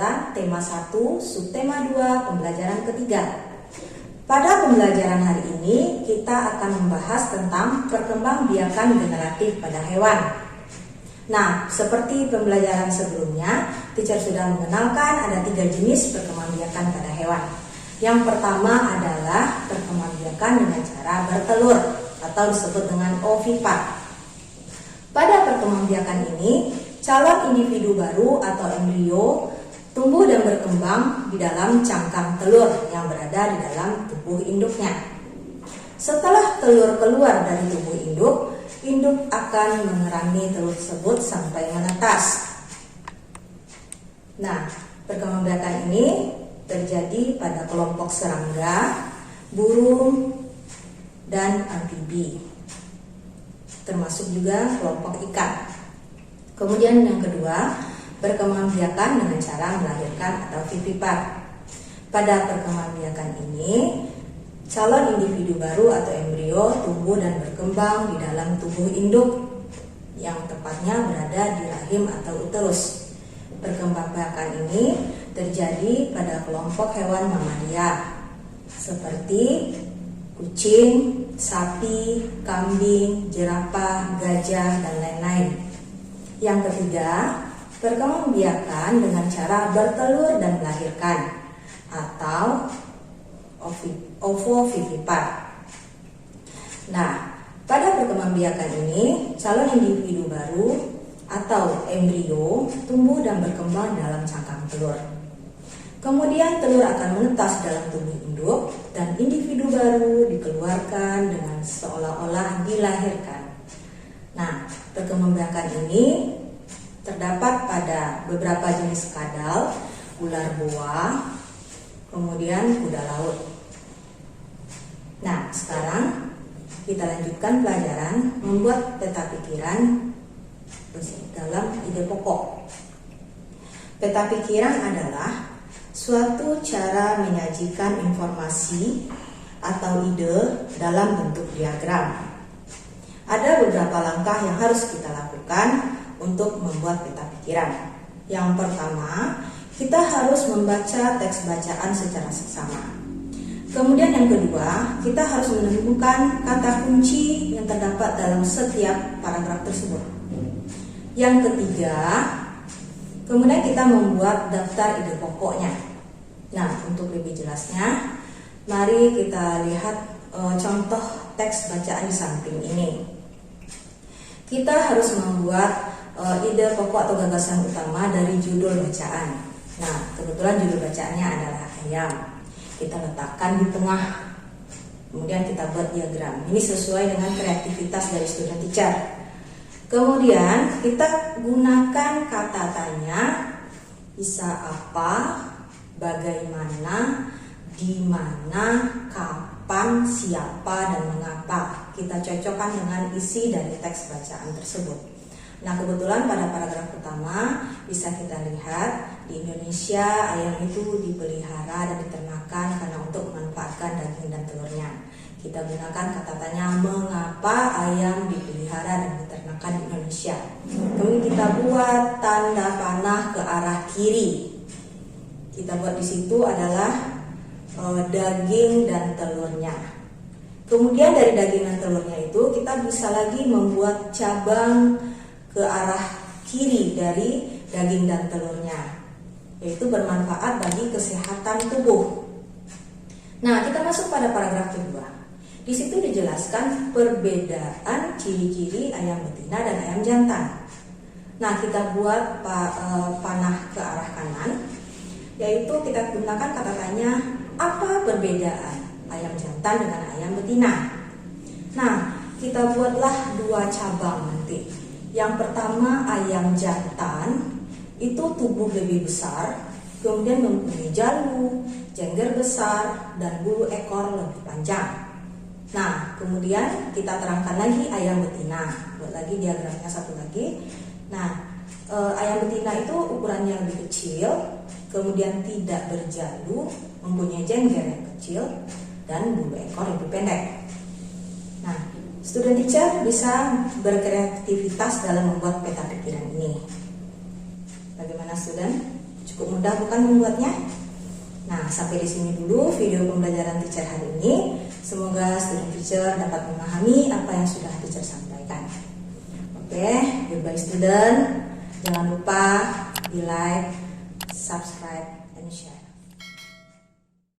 pembelajaran tema 1, subtema 2, pembelajaran ketiga. Pada pembelajaran hari ini kita akan membahas tentang perkembangbiakan generatif pada hewan. Nah, seperti pembelajaran sebelumnya, teacher sudah mengenalkan ada 3 jenis perkembangbiakan pada hewan. Yang pertama adalah perkembangbiakan dengan cara bertelur atau disebut dengan ovipar. Pada perkembangbiakan ini, calon individu baru atau embrio tumbuh dan berkembang di dalam cangkang telur yang berada di dalam tubuh induknya. Setelah telur keluar dari tubuh induk akan mengerami telur tersebut sampai menetas. Nah, perkembangbiakan ini terjadi pada kelompok serangga, burung, dan amfibi, termasuk juga kelompok ikan. Kemudian yang kedua, perkembangbiakan dengan cara melahirkan atau vivipar. Pada perkembangbiakan ini, calon individu baru atau embrio tumbuh dan berkembang di dalam tubuh induk yang tepatnya berada di rahim atau uterus. Perkembangbiakan ini terjadi pada kelompok hewan mamalia seperti kucing, sapi, kambing, jerapah, gajah, dan lain-lain. Yang ketiga, perkembangbiakan dengan cara bertelur dan melahirkan atau ovovivipar. Nah, pada perkembangbiakan ini, calon individu baru atau embrio tumbuh dan berkembang dalam cangkang telur. Kemudian telur akan menetas dalam tubuh induk dan individu baru dikeluarkan dengan seolah-olah dilahirkan. Nah, perkembangbiakan ini terdapat pada beberapa jenis kadal, ular boa, kemudian kuda laut. Nah, sekarang kita lanjutkan pelajaran membuat peta pikiran dalam ide pokok. Peta pikiran adalah suatu cara menyajikan informasi atau ide dalam bentuk diagram. Ada beberapa langkah yang harus kita lakukan untuk membuat peta pikiran. Yang pertama, kita harus membaca teks bacaan secara seksama. Kemudian yang kedua, kita harus menemukan kata kunci yang terdapat dalam setiap paragraf tersebut. Yang ketiga, kemudian kita membuat daftar ide pokoknya. Nah, untuk lebih jelasnya, mari kita lihat contoh teks bacaan di samping ini. Kita harus membuat ide pokok atau gagasan utama dari judul bacaan. Nah, kebetulan judul bacaannya adalah ayam. Kita letakkan di tengah, kemudian kita buat diagram. Ini sesuai dengan kreativitas dari student teacher. Kemudian kita gunakan kata tanya, bisa apa, bagaimana, di mana, kapan, siapa, dan mengapa. Kita cocokkan dengan isi dari teks bacaan tersebut. Nah, kebetulan pada paragraf pertama bisa kita lihat di Indonesia ayam itu dipelihara dan diternakan karena untuk memanfaatkan daging dan telurnya. Kita gunakan kata tanya mengapa ayam dipelihara dan diternakan di Indonesia. Kemudian kita buat tanda panah ke arah kiri. Kita buat di situ adalah daging dan telurnya. Kemudian dari daging dan telurnya itu kita bisa lagi membuat cabang ke arah kiri dari daging dan telurnya, yaitu bermanfaat bagi kesehatan tubuh. Nah, kita masuk pada paragraf kedua. Di situ dijelaskan perbedaan ciri-ciri ayam betina dan ayam jantan. Nah, kita buat panah ke arah kanan, yaitu kita gunakan kata tanya apa perbedaan ayam jantan dengan ayam betina. Nah, kita buatlah 2 cabang nanti. Yang pertama, ayam jantan itu tubuh lebih besar, kemudian mempunyai jalu, jengger besar, dan bulu ekor lebih panjang. Nah, kemudian kita terangkan lagi ayam betina. Buat lagi diagramnya satu lagi. Nah, ayam betina itu ukurannya lebih kecil, kemudian tidak berjalu, mempunyai jengger yang kecil, dan bulu ekor lebih pendek. Nah, student teacher bisa berkreativitas dalam membuat peta pikiran ini. Bagaimana student? Cukup mudah bukan membuatnya? Nah, sampai di sini dulu video pembelajaran teacher hari ini. Semoga student teacher dapat memahami apa yang sudah teacher sampaikan. Oke, goodbye student. Jangan lupa di like, subscribe,